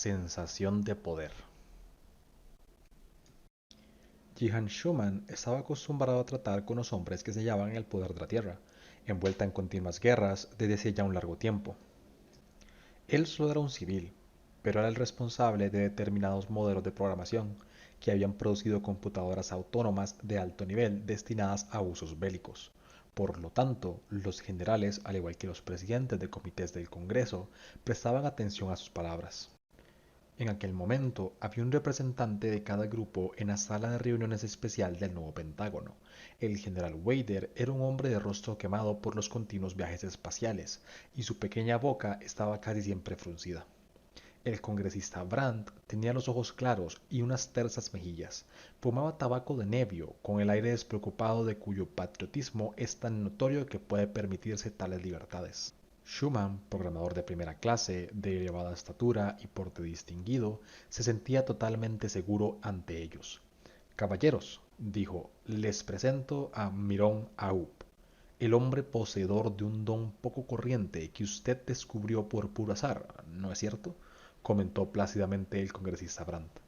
sensación de poder. Jihan Schumann estaba acostumbrado a tratar con los hombres que se hallaban en el poder de la Tierra, envuelta en continuas guerras desde hace ya un largo tiempo. Él solo era un civil, pero era el responsable de determinados modelos de programación que habían producido computadoras autónomas de alto nivel destinadas a usos bélicos. Por lo tanto, los generales, al igual que los presidentes de comités del Congreso, prestaban atención a sus palabras. En aquel momento había un representante de cada grupo en la sala de reuniones especial del nuevo Pentágono. El general Wader era un hombre de rostro quemado por los continuos viajes espaciales, y su pequeña boca estaba casi siempre fruncida. El congresista Brandt tenía los ojos claros y unas tersas mejillas. Fumaba tabaco de nebio, con el aire despreocupado de cuyo patriotismo es tan notorio que puede permitirse tales libertades. Schumann, programador de primera clase, de elevada estatura y porte distinguido, se sentía totalmente seguro ante ellos. Caballeros, dijo, les presento a Miron Aub, el hombre poseedor de un don poco corriente que usted descubrió por puro azar, ¿no es cierto?, comentó plácidamente el congresista Brandt,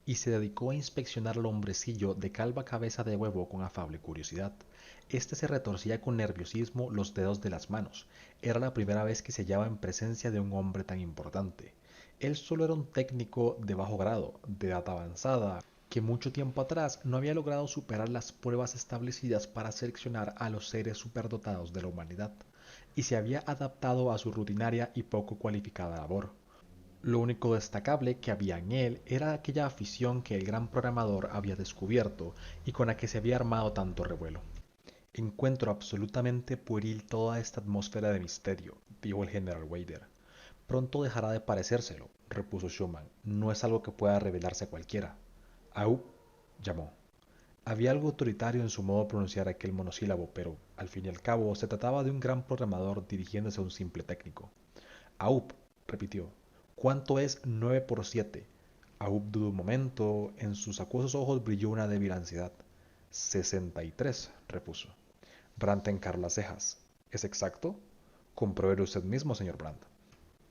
y se dedicó a inspeccionar al hombrecillo de calva cabeza de huevo con afable curiosidad. Este se retorcía con nerviosismo los dedos de las manos. Era la primera vez que se hallaba en presencia de un hombre tan importante. Él solo era un técnico de bajo grado, de edad avanzada, que mucho tiempo atrás no había logrado superar las pruebas establecidas para seleccionar a los seres superdotados de la humanidad, y se había adaptado a su rutinaria y poco cualificada labor. Lo único destacable que había en él era aquella afición que el gran programador había descubierto y con la que se había armado tanto revuelo. Encuentro absolutamente pueril toda esta atmósfera de misterio, dijo el general Wader. Pronto dejará de parecérselo, repuso Schumann. No es algo que pueda revelarse a cualquiera. Au, llamó. Había algo autoritario en su modo de pronunciar aquel monosílabo, pero, al fin y al cabo, se trataba de un gran programador dirigiéndose a un simple técnico. Aup, repitió. ¿Cuánto es 9 por 7? Aup dudó un momento. En sus acuosos ojos brilló una débil ansiedad. 63, repuso. Brandt encaró las cejas. ¿Es exacto? Compruébelo usted mismo, señor Brandt.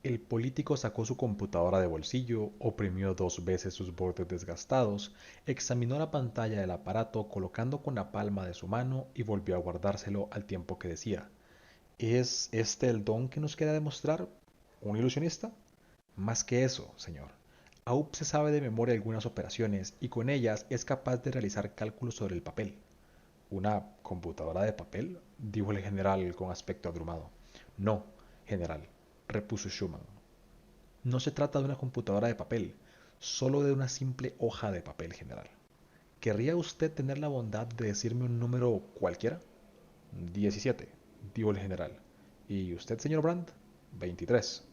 El político sacó su computadora de bolsillo, oprimió 2 veces sus bordes desgastados, examinó la pantalla del aparato colocando con la palma de su mano y volvió a guardárselo al tiempo que decía: ¿Es este el don que nos queda demostrar? ¿Un ilusionista? Más que eso, señor. Aup se sabe de memoria algunas operaciones y con ellas es capaz de realizar cálculos sobre el papel. ¿Una computadora de papel?, dijo el general con aspecto abrumado. No, general, repuso Schumann. No se trata de una computadora de papel, solo de una simple hoja de papel, general. ¿Querría usted tener la bondad de decirme un número cualquiera? 17, dijo el general. ¿Y usted, señor Brandt? 23.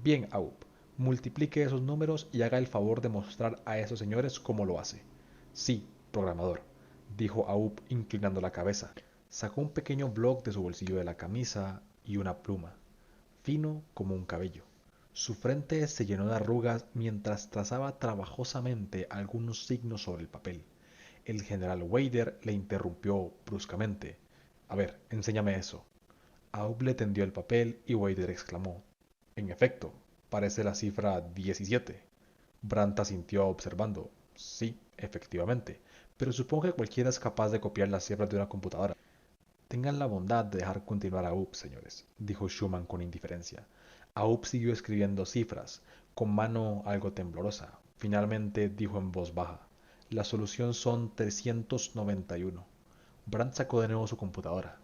Bien, Aup, multiplique esos números y haga el favor de mostrar a esos señores cómo lo hace. Sí, programador, dijo Aup inclinando la cabeza. Sacó un pequeño bloc de su bolsillo de la camisa y una pluma, fino como un cabello. Su frente se llenó de arrugas mientras trazaba trabajosamente algunos signos sobre el papel. El general Wader le interrumpió bruscamente. A ver, enséñame eso. Aub le tendió el papel y Wader exclamó: En efecto, parece la cifra 17. Brandt asintió observando: Sí, efectivamente, pero supongo que cualquiera es capaz de copiar las cifras de una computadora. Tengan la bondad de dejar continuar a Aub, señores, dijo Schumann con indiferencia. Aub siguió escribiendo cifras, con mano algo temblorosa. Finalmente dijo en voz baja: La solución son 391. Brandt sacó de nuevo su computadora.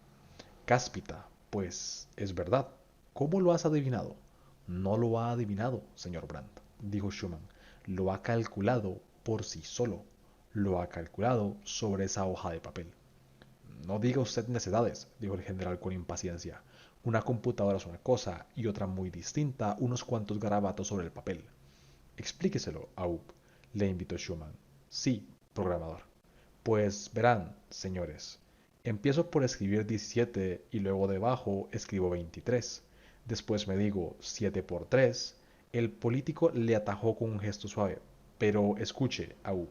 Cáspita, pues es verdad. ¿Cómo lo has adivinado? No lo ha adivinado, señor Brandt, dijo Schumann. Lo ha calculado por sí solo. Lo ha calculado sobre esa hoja de papel. No diga usted necedades, dijo el general con impaciencia. Una computadora es una cosa y otra muy distinta, unos cuantos garabatos sobre el papel. Explíqueselo, Aub, le invitó Schumann. Sí, programador. Pues verán, señores, empiezo por escribir 17 y luego debajo escribo 23. Después me digo 7 por 3. El político le atajó con un gesto suave. Pero escuche, Aub,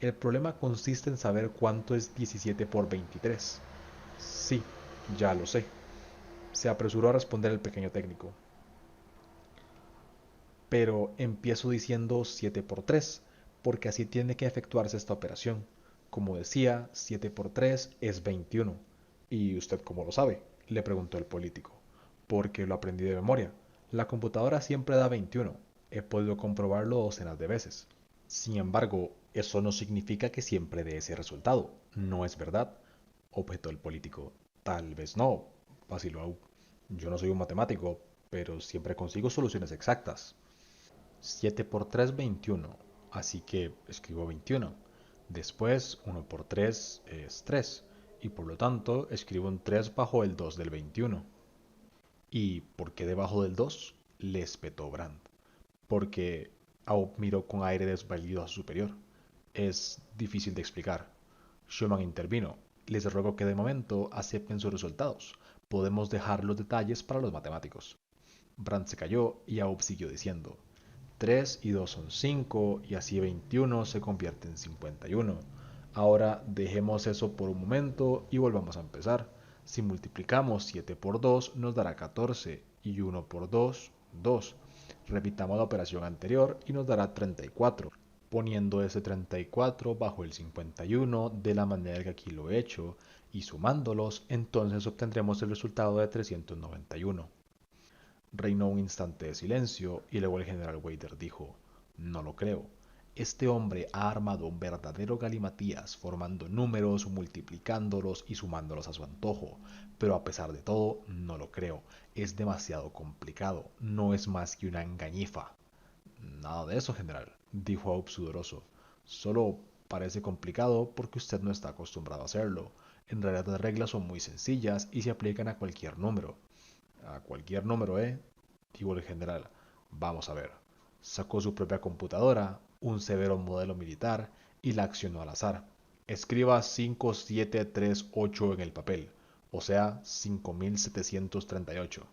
el problema consiste en saber cuánto es 17 por 23. Sí, ya lo sé, se apresuró a responder el pequeño técnico. pero empiezo diciendo 7 por 3, porque así tiene que efectuarse esta operación. Como decía, 7 por 3 es 21. ¿Y usted cómo lo sabe?, le preguntó el político. Porque lo aprendí de memoria. La computadora siempre da 21. He podido comprobarlo docenas de veces. Sin embargo, eso no significa que siempre dé ese resultado. ¿No es verdad?, objetó el político. Tal vez no, vaciló Aub. Yo no soy un matemático, pero siempre consigo soluciones exactas. 7 por 3, 21. Así que escribo 21. Después, 1 por 3 es 3. Y por lo tanto, escribo un 3 bajo el 2 del 21. ¿Y por qué debajo del 2?, le espetó Brandt. Porque Aub miró con aire desvalido a su superior. Es difícil de explicar. Schumann intervino. Les ruego que de momento acepten sus resultados. Podemos dejar los detalles para los matemáticos. Brandt se calló y Aub siguió diciendo: 3 y 2 son 5 y así 21 se convierte en 51. Ahora dejemos eso por un momento y volvamos a empezar. Si multiplicamos 7 por 2 nos dará 14 y 1 por 2, 2. Repitamos la operación anterior y nos dará 34. Poniendo ese 34 bajo el 51 de la manera que aquí lo he hecho y sumándolos, entonces obtendremos el resultado de 391. Reinó un instante de silencio y luego el general Wader dijo: no lo creo. Este hombre ha armado un verdadero galimatías, formando números, multiplicándolos y sumándolos a su antojo. Pero a pesar de todo, no lo creo. Es demasiado complicado. No es más que una engañifa. Nada de eso, general, dijo Aub sudoroso. Solo parece complicado porque usted no está acostumbrado a hacerlo. En realidad las reglas son muy sencillas y se aplican a cualquier número. A cualquier número, dijo el general. Vamos a ver. Sacó su propia computadora, un severo modelo militar, y la accionó al azar. Escriba 5738 en el papel, o sea, 5738.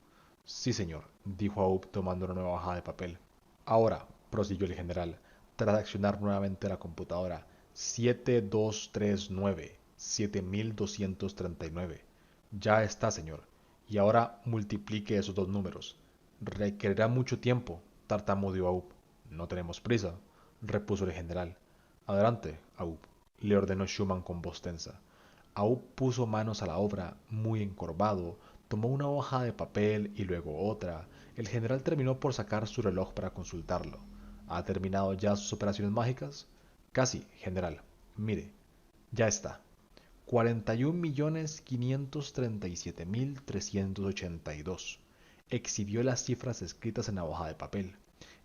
Sí, señor, dijo Aub tomando una nueva hoja de papel. Ahora, prosiguió el general, tras accionar nuevamente la computadora: 7239, 7239. Ya está, señor. Y ahora multiplique esos dos números. Requerirá mucho tiempo, tartamudeó Aub. No tenemos prisa, repuso el general. Adelante, Aub, le ordenó Schumann con voz tensa. Aub puso manos a la obra, muy encorvado, tomó una hoja de papel y luego otra. El general terminó por sacar su reloj para consultarlo. ¿Ha terminado ya sus operaciones mágicas? Casi, general. Mire, ya está. 41.537.382. Exhibió las cifras escritas en la hoja de papel.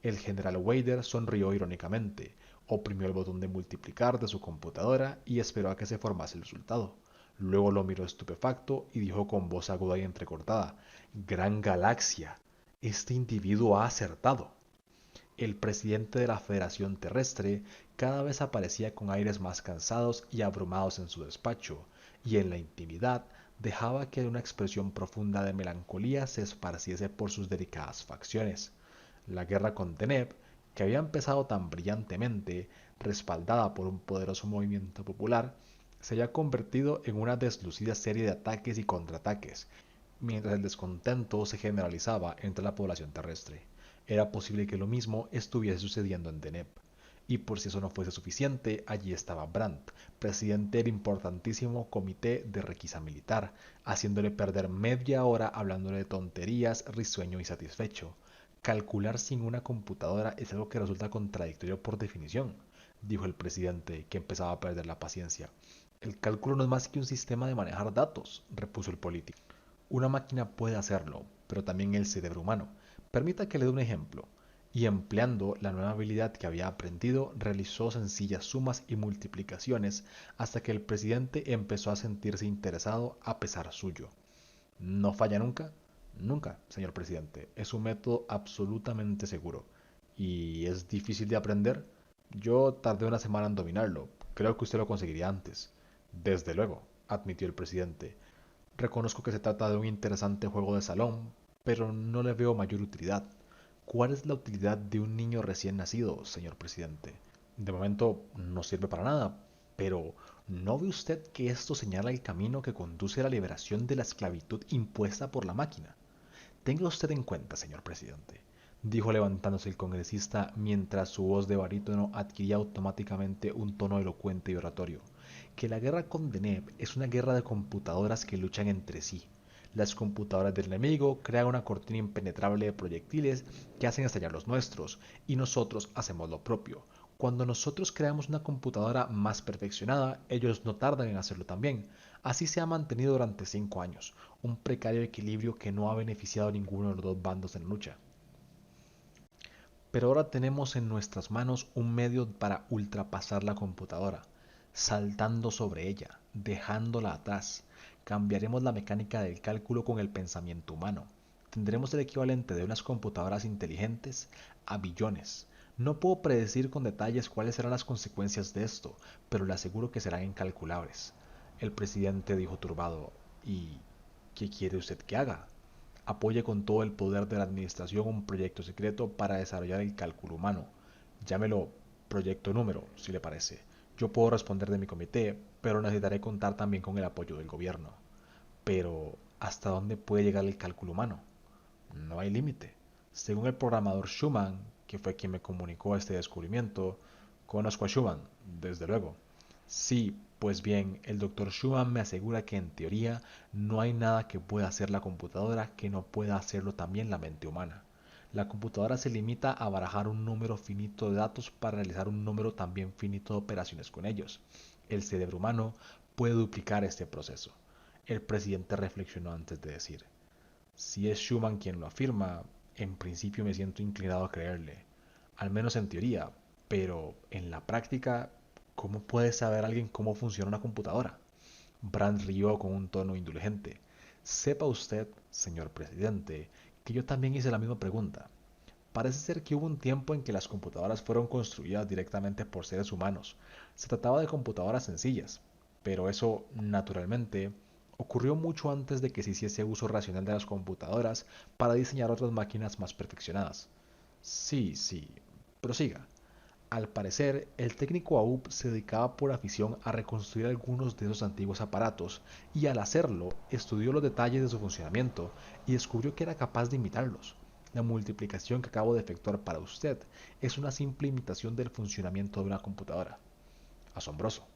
El general Wader sonrió irónicamente, oprimió el botón de multiplicar de su computadora y esperó a que se formase el resultado. Luego lo miró estupefacto y dijo con voz aguda y entrecortada: «¡Gran galaxia! Este individuo ha acertado». El presidente de la Federación Terrestre cada vez aparecía con aires más cansados y abrumados en su despacho, y en la intimidad dejaba que una expresión profunda de melancolía se esparciese por sus delicadas facciones. La guerra con Deneb, que había empezado tan brillantemente, respaldada por un poderoso movimiento popular, se había convertido en una deslucida serie de ataques y contraataques, mientras el descontento se generalizaba entre la población terrestre. Era posible que lo mismo estuviese sucediendo en Deneb. Y por si eso no fuese suficiente, allí estaba Brandt, presidente del importantísimo Comité de Requisa Militar, haciéndole perder media hora hablándole de tonterías, risueño y satisfecho. Calcular sin una computadora es algo que resulta contradictorio por definición, dijo el presidente, que empezaba a perder la paciencia. El cálculo no es más que un sistema de manejar datos, repuso el político. Una máquina puede hacerlo, pero también el cerebro humano. Permita que le dé un ejemplo. Y empleando la nueva habilidad que había aprendido, realizó sencillas sumas y multiplicaciones hasta que el presidente empezó a sentirse interesado a pesar suyo. ¿No falla nunca? Nunca, señor presidente. Es un método absolutamente seguro. ¿Y es difícil de aprender? Yo tardé una semana en dominarlo. Creo que usted lo conseguiría antes. Desde luego, admitió el presidente. Reconozco que se trata de un interesante juego de salón, pero no le veo mayor utilidad. ¿Cuál es la utilidad de un niño recién nacido, señor presidente? De momento no sirve para nada, pero ¿no ve usted que esto señala el camino que conduce a la liberación de la esclavitud impuesta por la máquina? Tenga usted en cuenta, señor presidente, dijo levantándose el congresista mientras su voz de barítono adquiría automáticamente un tono elocuente y oratorio, que la guerra con Deneb es una guerra de computadoras que luchan entre sí. Las computadoras del enemigo crean una cortina impenetrable de proyectiles que hacen estallar los nuestros, y nosotros hacemos lo propio. Cuando nosotros creamos una computadora más perfeccionada, ellos no tardan en hacerlo también. Así se ha mantenido durante 5 años, un precario equilibrio que no ha beneficiado a ninguno de los dos bandos en la lucha. Pero ahora tenemos en nuestras manos un medio para ultrapasar la computadora, saltando sobre ella, dejándola atrás. Cambiaremos la mecánica del cálculo con el pensamiento humano. Tendremos el equivalente de unas computadoras inteligentes a billones. No puedo predecir con detalles cuáles serán las consecuencias de esto, pero le aseguro que serán incalculables. El presidente dijo turbado: ¿Y qué quiere usted que haga? Apoye con todo el poder de la administración un proyecto secreto para desarrollar el cálculo humano. Llámelo proyecto número, si le parece. Yo puedo responder de mi comité, pero necesitaré contar también con el apoyo del gobierno. Pero, ¿hasta dónde puede llegar el cálculo humano? No hay límite. Según el programador Schumann, que fue quien me comunicó este descubrimiento, conozco a Schumann, desde luego. Sí, pues bien, el doctor Schumann me asegura que en teoría no hay nada que pueda hacer la computadora que no pueda hacerlo también la mente humana. La computadora se limita a barajar un número finito de datos para realizar un número también finito de operaciones con ellos. El cerebro humano puede duplicar este proceso. El presidente reflexionó antes de decir: si es Schumann quien lo afirma, en principio me siento inclinado a creerle, al menos en teoría, pero en la práctica, ¿cómo puede saber alguien cómo funciona una computadora? Brandt rió con un tono indulgente. Sepa usted, señor presidente, que yo también hice la misma pregunta. Parece ser que hubo un tiempo en que las computadoras fueron construidas directamente por seres humanos. Se trataba de computadoras sencillas, pero eso, naturalmente, ocurrió mucho antes de que se hiciese uso racional de las computadoras para diseñar otras máquinas más perfeccionadas. Sí, sí, prosiga. Al parecer, el técnico Aub se dedicaba por afición a reconstruir algunos de esos antiguos aparatos y al hacerlo estudió los detalles de su funcionamiento y descubrió que era capaz de imitarlos. La multiplicación que acabo de efectuar para usted es una simple imitación del funcionamiento de una computadora. Asombroso.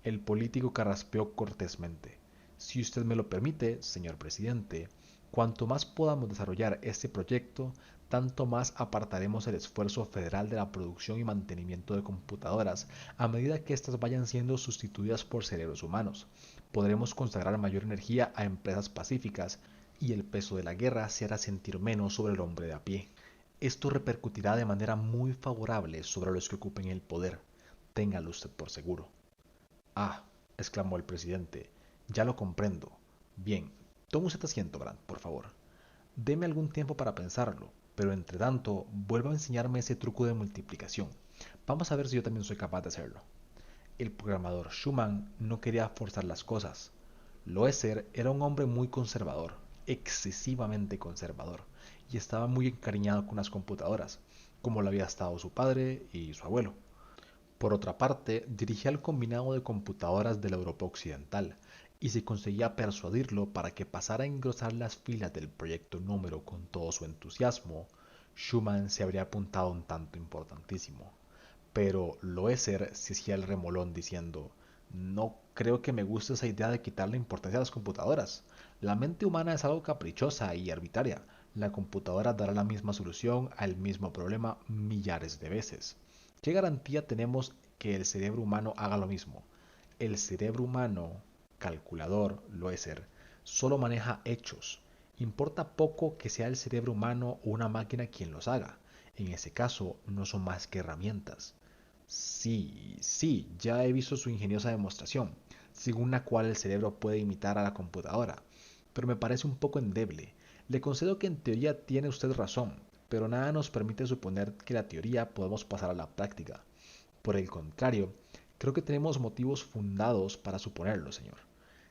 El político carraspeó cortésmente. Si usted me lo permite, señor presidente, cuanto más podamos desarrollar este proyecto, tanto más apartaremos el esfuerzo federal de la producción y mantenimiento de computadoras a medida que éstas vayan siendo sustituidas por cerebros humanos. Podremos consagrar mayor energía a empresas pacíficas y el peso de la guerra se hará sentir menos sobre el hombre de a pie. Esto repercutirá de manera muy favorable sobre los que ocupen el poder. Téngalo usted por seguro. Ah, exclamó el presidente, ya lo comprendo. Bien, tome usted asiento, Grant, por favor. Deme algún tiempo para pensarlo, pero entre tanto, vuelva a enseñarme ese truco de multiplicación. Vamos a ver si yo también soy capaz de hacerlo. El programador Schumann no quería forzar las cosas. Loesser era un hombre muy conservador, excesivamente conservador, y estaba muy encariñado con las computadoras, como lo había estado su padre y su abuelo. Por otra parte, dirigía el combinado de computadoras de la Europa Occidental, y si conseguía persuadirlo para que pasara a engrosar las filas del proyecto número con todo su entusiasmo, Schumann se habría apuntado un tanto importantísimo. Pero Loesser se hacía el remolón diciendo: no creo que me guste esa idea de quitarle importancia a las computadoras. La mente humana es algo caprichosa y arbitraria. La computadora dará la misma solución al mismo problema millares de veces. ¿Qué garantía tenemos que el cerebro humano haga lo mismo? El cerebro humano, calculador, Loesser, solo maneja hechos. Importa poco que sea el cerebro humano o una máquina quien los haga. En ese caso, no son más que herramientas. Sí, sí, ya he visto su ingeniosa demostración, según la cual el cerebro puede imitar a la computadora, pero me parece un poco endeble. Le concedo que en teoría tiene usted razón, pero nada nos permite suponer que la teoría podemos pasar a la práctica. Por el contrario, creo que tenemos motivos fundados para suponerlo, señor.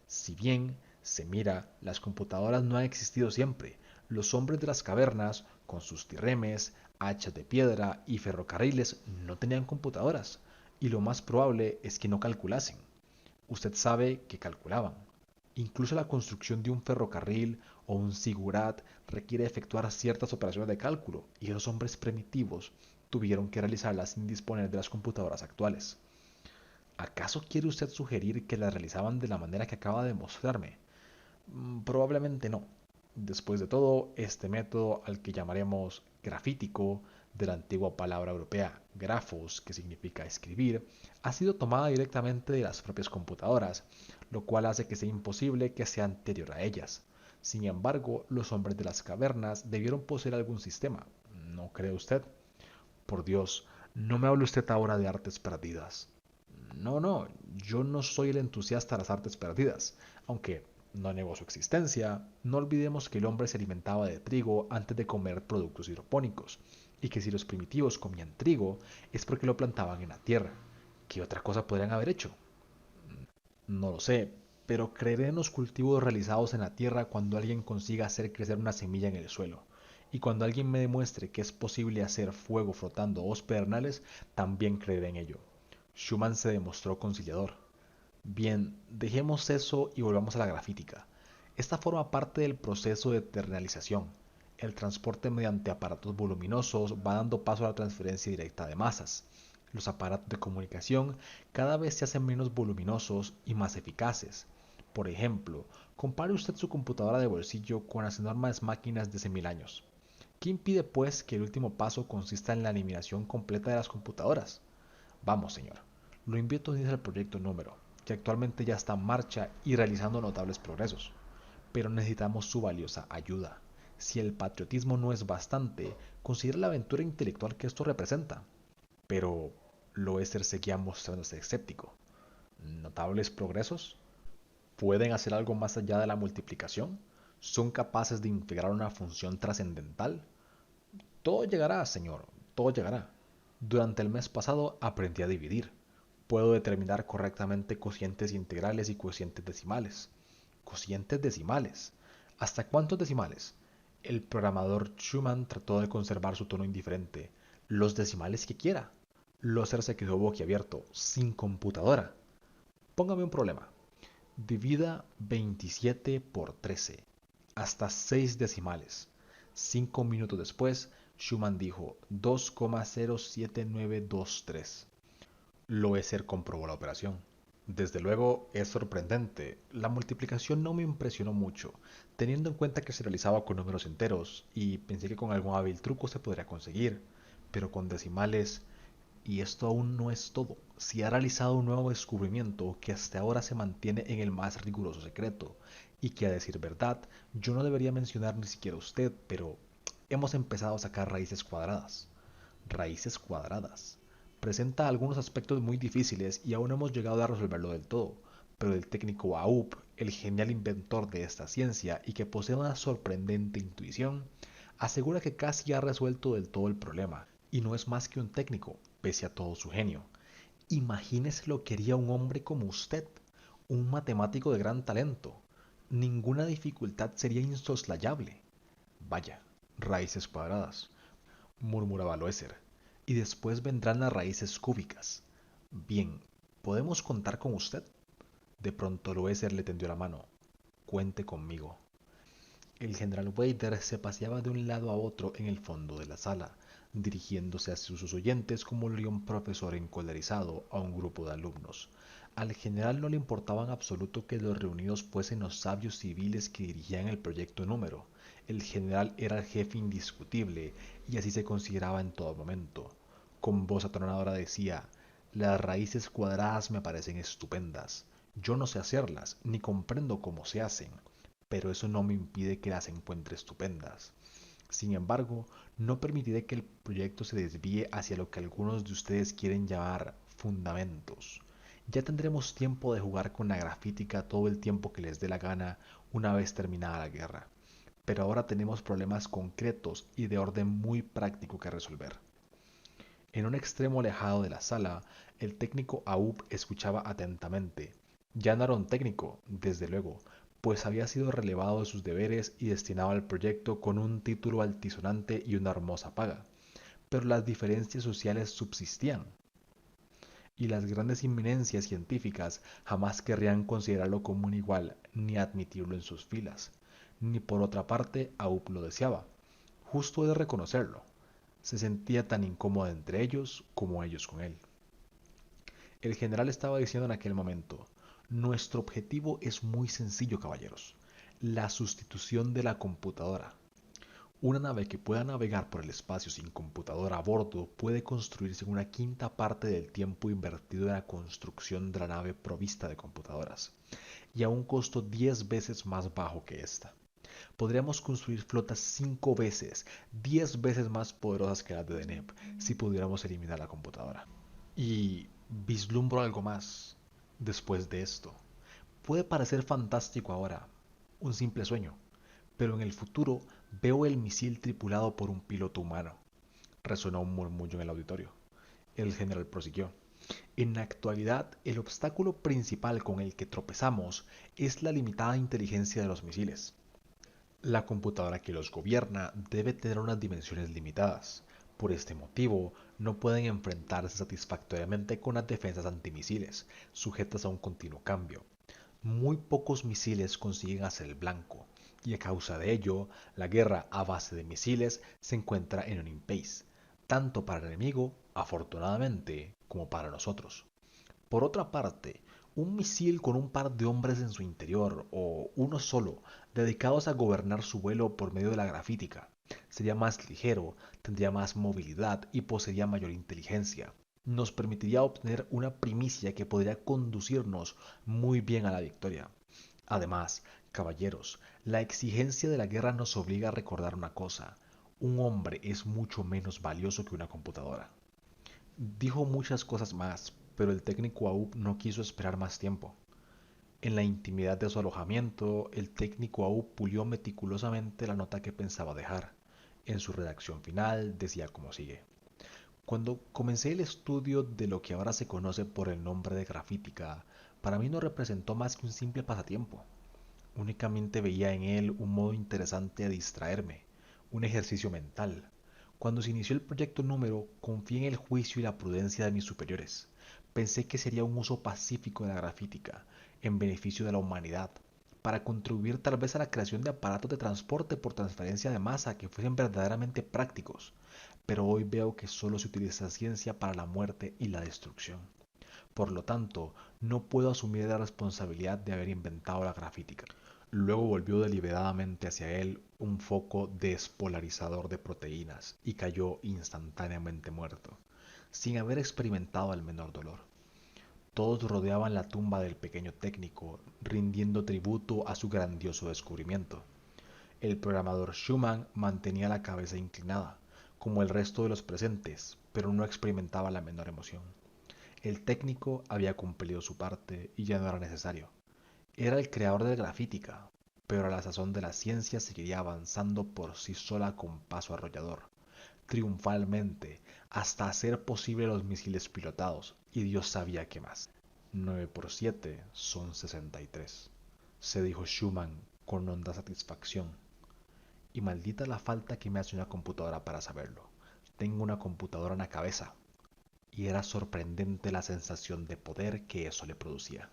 Si bien se mira, las computadoras no han existido siempre. Los hombres de las cavernas, con sus tirremes, hachas de piedra y ferrocarriles, no tenían computadoras. Y lo más probable es que no calculasen. Usted sabe que calculaban. Incluso la construcción de un ferrocarril o un sigurat requiere efectuar ciertas operaciones de cálculo, y los hombres primitivos tuvieron que realizarlas sin disponer de las computadoras actuales. ¿Acaso quiere usted sugerir que las realizaban de la manera que acaba de mostrarme? Probablemente no. Después de todo, este método, al que llamaremos grafítico, de la antigua palabra europea grafos, que significa escribir, ha sido tomada directamente de las propias computadoras, lo cual hace que sea imposible que sea anterior a ellas. Sin embargo, los hombres de las cavernas debieron poseer algún sistema, ¿no cree usted? Por Dios, no me hable usted ahora de artes perdidas. No, no, yo no soy el entusiasta de las artes perdidas, aunque no niego su existencia. No olvidemos que el hombre se alimentaba de trigo antes de comer productos hidropónicos, y que si los primitivos comían trigo es porque lo plantaban en la tierra. ¿Qué otra cosa podrían haber hecho? No lo sé, pero creeré en los cultivos realizados en la tierra cuando alguien consiga hacer crecer una semilla en el suelo. Y cuando alguien me demuestre que es posible hacer fuego frotando dos pedernales, también creeré en ello. Schumann se demostró conciliador. Bien, dejemos eso y volvamos a la grafítica. Esta forma parte del proceso de eternalización. El transporte mediante aparatos voluminosos va dando paso a la transferencia directa de masas. Los aparatos de comunicación cada vez se hacen menos voluminosos y más eficaces. Por ejemplo, compare usted su computadora de bolsillo con las enormes máquinas de hace 1000 años. ¿Qué impide, pues, que el último paso consista en la eliminación completa de las computadoras? Vamos, señor. Lo invito a unirse al proyecto Número, que actualmente ya está en marcha y realizando notables progresos. Pero necesitamos su valiosa ayuda. Si el patriotismo no es bastante, considere la aventura intelectual que esto representa. Pero Loester seguía mostrándose escéptico. ¿Notables progresos? ¿Pueden hacer algo más allá de la multiplicación? ¿Son capaces de integrar una función trascendental? Todo llegará, señor, todo llegará. Durante el mes pasado aprendí a dividir. Puedo determinar correctamente cocientes integrales y cocientes decimales. Cocientes decimales. ¿Hasta cuántos decimales? El programador Schumann trató de conservar su tono indiferente. Los decimales que quiera. Loser se quedó boquiabierto, sin computadora. Póngame un problema. Divida 27 por 13, hasta 6 decimales. 5 minutos después, Schumann dijo 2,07923. Loeser comprobó la operación. Desde luego es sorprendente. La multiplicación no me impresionó mucho, teniendo en cuenta que se realizaba con números enteros, y pensé que con algún hábil truco se podría conseguir. Pero con decimales, y esto aún no es todo. Se ha realizado un nuevo descubrimiento que hasta ahora se mantiene en el más riguroso secreto, y que, a decir verdad, yo no debería mencionar ni siquiera a usted, pero hemos empezado a sacar raíces cuadradas. Raíces cuadradas. Presenta algunos aspectos muy difíciles y aún no hemos llegado a resolverlo del todo, pero el técnico Aup, el genial inventor de esta ciencia y que posee una sorprendente intuición, asegura que casi ha resuelto del todo el problema, y no es más que un técnico, pese a todo su genio. Imagínese lo que haría un hombre como usted, un matemático de gran talento. Ninguna dificultad sería insoslayable. Vaya, raíces cuadradas, murmuraba Loeser, y después vendrán las raíces cúbicas. Bien, ¿podemos contar con usted? De pronto Loeser le tendió la mano. Cuente conmigo. El general Wader se paseaba de un lado a otro en el fondo de la sala, dirigiéndose a sus oyentes como lo haría un profesor encolerizado a un grupo de alumnos. Al general no le importaba en absoluto que los reunidos fuesen los sabios civiles que dirigían el proyecto Número. El general era el jefe indiscutible y así se consideraba en todo momento. Con voz atronadora decía: las raíces cuadradas me parecen estupendas. Yo no sé hacerlas, ni comprendo cómo se hacen, pero eso no me impide que las encuentre estupendas. Sin embargo, no permitiré que el proyecto se desvíe hacia lo que algunos de ustedes quieren llamar fundamentos. Ya tendremos tiempo de jugar con la grafítica todo el tiempo que les dé la gana una vez terminada la guerra. Pero ahora tenemos problemas concretos y de orden muy práctico que resolver. En un extremo alejado de la sala, el técnico Aup escuchaba atentamente. Ya no era un técnico, desde luego, pues había sido relevado de sus deberes y destinado al proyecto con un título altisonante y una hermosa paga. Pero las diferencias sociales subsistían. y las grandes inminencias científicas jamás querrían considerarlo como un igual ni admitirlo en sus filas. Ni por otra parte, Aub lo deseaba. Justo de reconocerlo. Se sentía tan incómodo entre ellos como ellos con él. El general estaba diciendo en aquel momento: nuestro objetivo es muy sencillo, caballeros. La sustitución de la computadora. Una nave que pueda navegar por el espacio sin computadora a bordo puede construirse en una quinta parte del tiempo invertido en la construcción de la nave provista de computadoras, y a un costo 10 veces más bajo que esta. Podríamos construir flotas 5 veces, 10 veces más poderosas que las de Deneb si pudiéramos eliminar la computadora. Y vislumbro algo más después de esto. Puede parecer fantástico ahora, un simple sueño, pero en el futuro veo el misil tripulado por un piloto humano. Resonó un murmullo en el auditorio. El general prosiguió: en la actualidad, el obstáculo principal con el que tropezamos es la limitada inteligencia de los misiles. La computadora que los gobierna debe tener unas dimensiones limitadas. Por este motivo, no pueden enfrentarse satisfactoriamente con las defensas antimisiles, sujetas a un continuo cambio. Muy pocos misiles consiguen hacer el blanco, y a causa de ello, la guerra a base de misiles se encuentra en un impasse, tanto para el enemigo, afortunadamente, como para nosotros. Por otra parte, un misil con un par de hombres en su interior, o uno solo, dedicados a gobernar su vuelo por medio de la grafítica, sería más ligero, tendría más movilidad y poseería mayor inteligencia. Nos permitiría obtener una primicia que podría conducirnos muy bien a la victoria. Además, caballeros, la exigencia de la guerra nos obliga a recordar una cosa: un hombre es mucho menos valioso que una computadora. Dijo muchas cosas más, pero el técnico AUP no quiso esperar más tiempo. En la intimidad de su alojamiento, el técnico AUP pulió meticulosamente la nota que pensaba dejar. En su redacción final decía como sigue: cuando comencé el estudio de lo que ahora se conoce por el nombre de grafítica, para mí no representó más que un simple pasatiempo. Únicamente veía en él un modo interesante de distraerme, un ejercicio mental. Cuando se inició el proyecto número, confié en el juicio y la prudencia de mis superiores. Pensé que sería un uso pacífico de la grafítica, en beneficio de la humanidad, para contribuir tal vez a la creación de aparatos de transporte por transferencia de masa que fuesen verdaderamente prácticos. Pero hoy veo que solo se utiliza ciencia para la muerte y la destrucción. Por lo tanto, no puedo asumir la responsabilidad de haber inventado la grafítica. Luego volvió deliberadamente hacia él un foco despolarizador de proteínas y cayó instantáneamente muerto, sin haber experimentado el menor dolor. Todos rodeaban la tumba del pequeño técnico, rindiendo tributo a su grandioso descubrimiento. El programador Schumann mantenía la cabeza inclinada, como el resto de los presentes, pero no experimentaba la menor emoción. El técnico había cumplido su parte y ya no era necesario. Era el creador de la grafítica, pero a la sazón de la ciencia seguiría avanzando por sí sola con paso arrollador, triunfalmente, hasta hacer posible los misiles pilotados, y Dios sabía qué más. 9 por 7 son 63, se dijo Schumann con honda satisfacción. Y maldita la falta que me hace una computadora para saberlo. Tengo una computadora en la cabeza. Y era sorprendente la sensación de poder que eso le producía.